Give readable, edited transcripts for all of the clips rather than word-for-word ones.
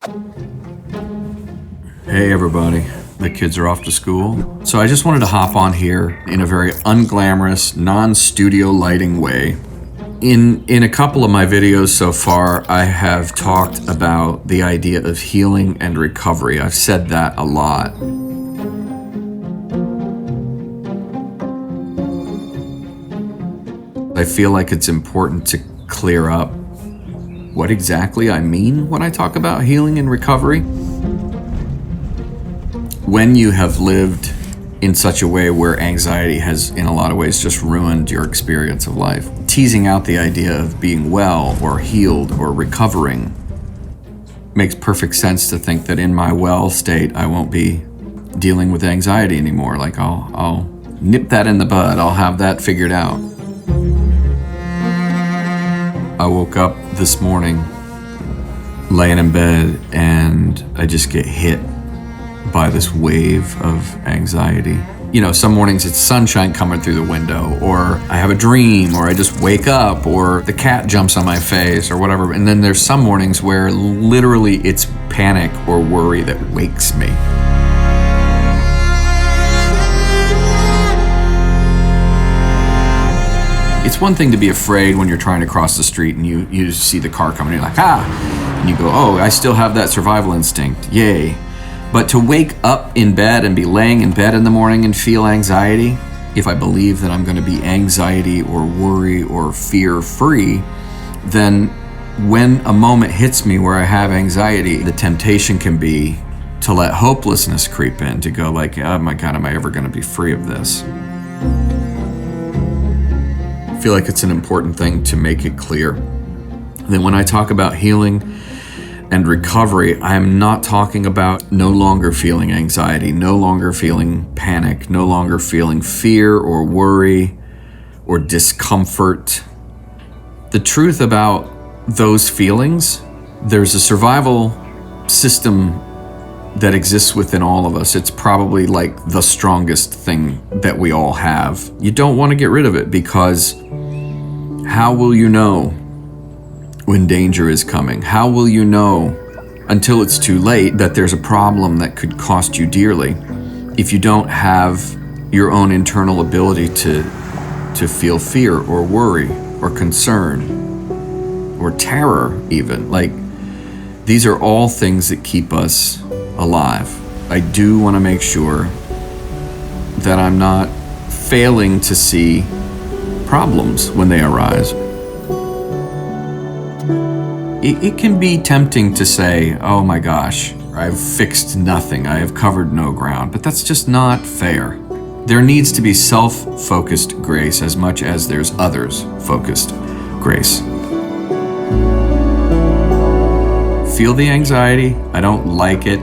Hey everybody, the kids are off to school. So I just wanted to hop on here in a very unglamorous, non-studio lighting way. In a couple of my videos so far, I have talked about the idea of healing and recovery. I've said that a lot. I feel like it's important to clear up what exactly I mean when I talk about healing and recovery. When you have lived in such a way where anxiety has, in a lot of ways, just ruined your experience of life, teasing out the idea of being well or healed or recovering makes perfect sense to think that in my well state, I won't be dealing with anxiety anymore. Like I'll nip that in the bud. I'll have that figured out. I woke up this morning laying in bed and I just get hit by this wave of anxiety. You know, some mornings it's sunshine coming through the window, or I have a dream, or I just wake up, or the cat jumps on my face, or whatever. And then there's some mornings where literally it's panic or worry that wakes me. It's one thing to be afraid when you're trying to cross the street and you see the car coming, and you're like, and you go, oh, I still have that survival instinct, yay. But to wake up in bed and be laying in bed in the morning and feel anxiety, if I believe that I'm going to be anxiety or worry or fear free, then when a moment hits me where I have anxiety, the temptation can be to let hopelessness creep in, to go like, oh my God, am I ever going to be free of this? I feel like it's an important thing to make it clear that when I talk about healing and recovery, I am not talking about no longer feeling anxiety, no longer feeling panic, no longer feeling fear or worry or discomfort. The truth about those feelings, there's a survival system that exists within all of us. It's probably like the strongest thing that we all have. You don't want to get rid of it, because how will you know when danger is coming? How will you know until it's too late that there's a problem that could cost you dearly if you don't have your own internal ability to feel fear or worry or concern or terror even? Like, these are all things that keep us alive. I do want to make sure that I'm not failing to see problems when they arise. It can be tempting to say, oh my gosh, I've fixed nothing, I have covered no ground, but that's just not fair. There needs to be self-focused grace as much as there's others-focused grace. Feel the anxiety, I don't like it.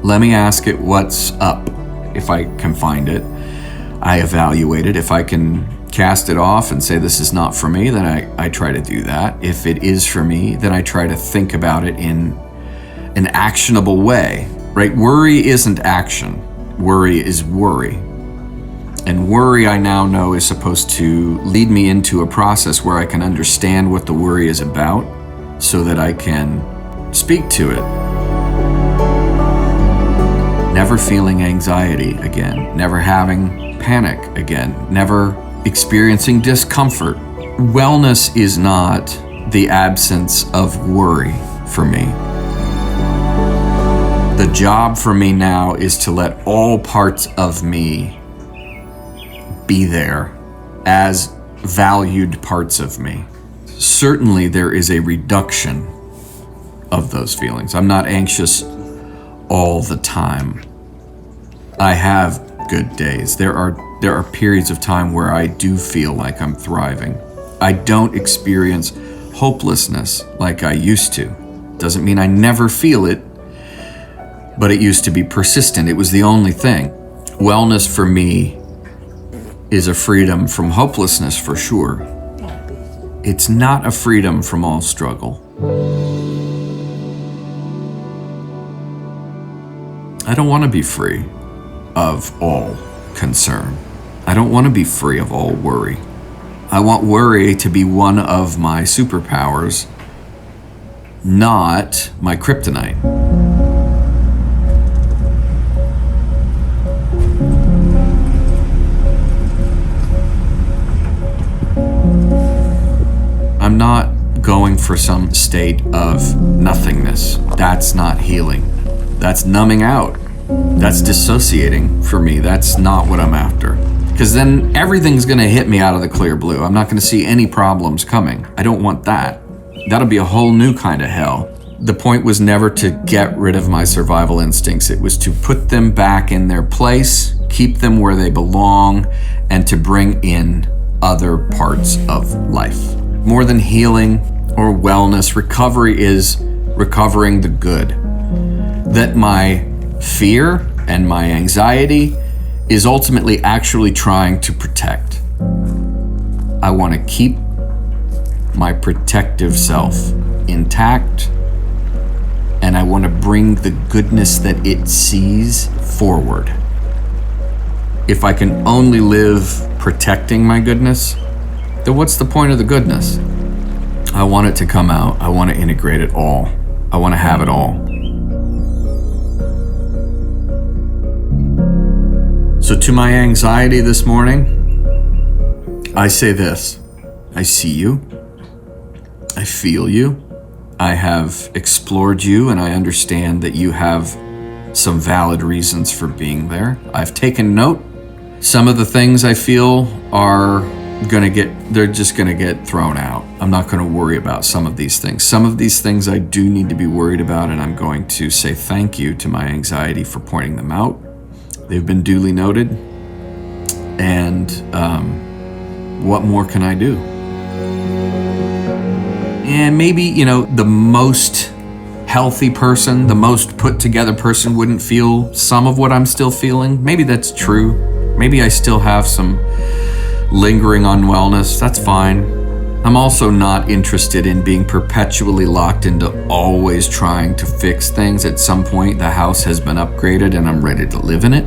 Let me ask it what's up. If I can find it, I evaluate it. If I can cast it off and say this is not for me, then I try to do that. If it is for me, then I try to think about it in an actionable way, right? Worry isn't action. Worry is worry. And worry, I now know, is supposed to lead me into a process where I can understand what the worry is about so that I can speak to it. Never feeling anxiety again, never having panic again, never experiencing discomfort. Wellness is not the absence of worry for me. The job for me now is to let all parts of me be there as valued parts of me. Certainly there is a reduction of those feelings. I'm not anxious all the time. I have good days. There are periods of time where I do feel like I'm thriving. I don't experience hopelessness like I used to. Doesn't mean I never feel it, but it used to be persistent. It was the only thing. Wellness for me is a freedom from hopelessness for sure. It's not a freedom from all struggle. I don't want to be free of all concern. I don't want to be free of all worry. I want worry to be one of my superpowers, not my kryptonite. I'm not going for some state of nothingness. That's not healing. That's numbing out. That's dissociating for me. That's not what I'm after. Because then everything's going to hit me out of the clear blue. I'm not going to see any problems coming. I don't want that. That'll be a whole new kind of hell. The point was never to get rid of my survival instincts. It was to put them back in their place, keep them where they belong, and to bring in other parts of life. More than healing or wellness, recovery is recovering the good. That my fear and my anxiety is ultimately actually trying to protect. I want to keep my protective self intact, and I want to bring the goodness that it sees forward. If I can only live protecting my goodness, then what's the point of the goodness? I want it to come out. I want to integrate it all. I want to have it all. So to my anxiety this morning, I say this: I see you. I feel you. I have explored you, and I understand that you have some valid reasons for being there. I've taken note. Some of the things I feel are they're just gonna get thrown out. I'm not gonna worry about some of these things. Some of these things I do need to be worried about, and I'm going to say thank you to my anxiety for pointing them out. They've been duly noted, and what more can I do? And maybe, the most healthy person, the most put together person wouldn't feel some of what I'm still feeling. Maybe that's true. Maybe I still have some lingering unwellness. That's fine. I'm also not interested in being perpetually locked into always trying to fix things. At some point, the house has been upgraded and I'm ready to live in it,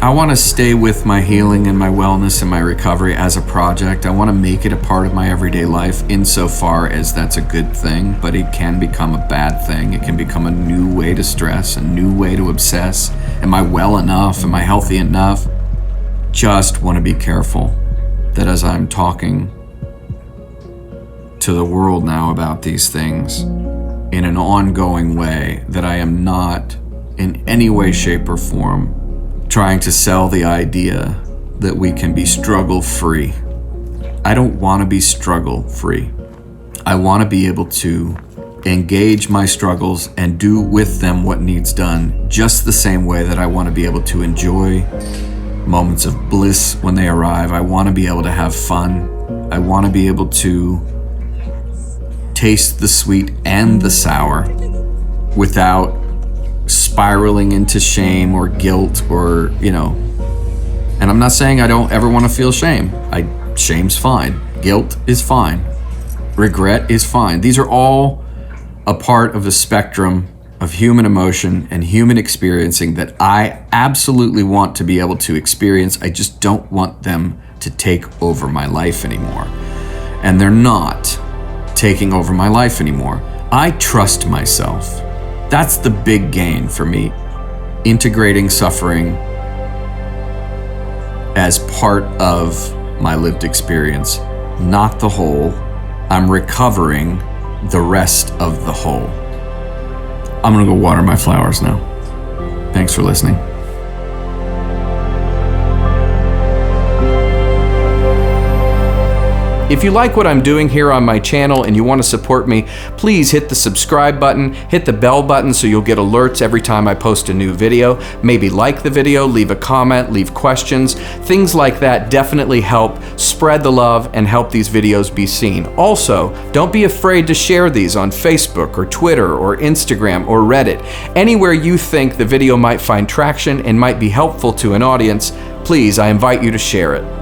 I want to stay with my healing and my wellness and my recovery as a project. I want to make it a part of my everyday life insofar as that's a good thing, but it can become a bad thing. It can become a new way to stress, a new way to obsess. Am I well enough? Am I healthy enough? Just want to be careful that as I'm talking to the world now about these things in an ongoing way, that I am not in any way, shape, or form trying to sell the idea that we can be struggle-free. I don't want to be struggle-free. I want to be able to engage my struggles and do with them what needs done, just the same way that I want to be able to enjoy moments of bliss when they arrive. I want to be able to have fun. I want to be able to taste the sweet and the sour without spiraling into shame or guilt or, and I'm not saying I don't ever want to feel shame. Shame's fine. Guilt is fine. Regret is fine. These are all a part of the spectrum of human emotion and human experiencing that I absolutely want to be able to experience. I just don't want them to take over my life anymore. And they're not taking over my life anymore. I trust myself. That's the big gain for me. Integrating suffering as part of my lived experience, not the whole. I'm recovering the rest of the whole. I'm gonna go water my flowers now. Thanks for listening. If you like what I'm doing here on my channel and you want to support me, please hit the subscribe button, hit the bell button so you'll get alerts every time I post a new video. Maybe like the video, leave a comment, leave questions. Things like that definitely help spread the love and help these videos be seen. Also, don't be afraid to share these on Facebook or Twitter or Instagram or Reddit. Anywhere you think the video might find traction and might be helpful to an audience, please, I invite you to share it.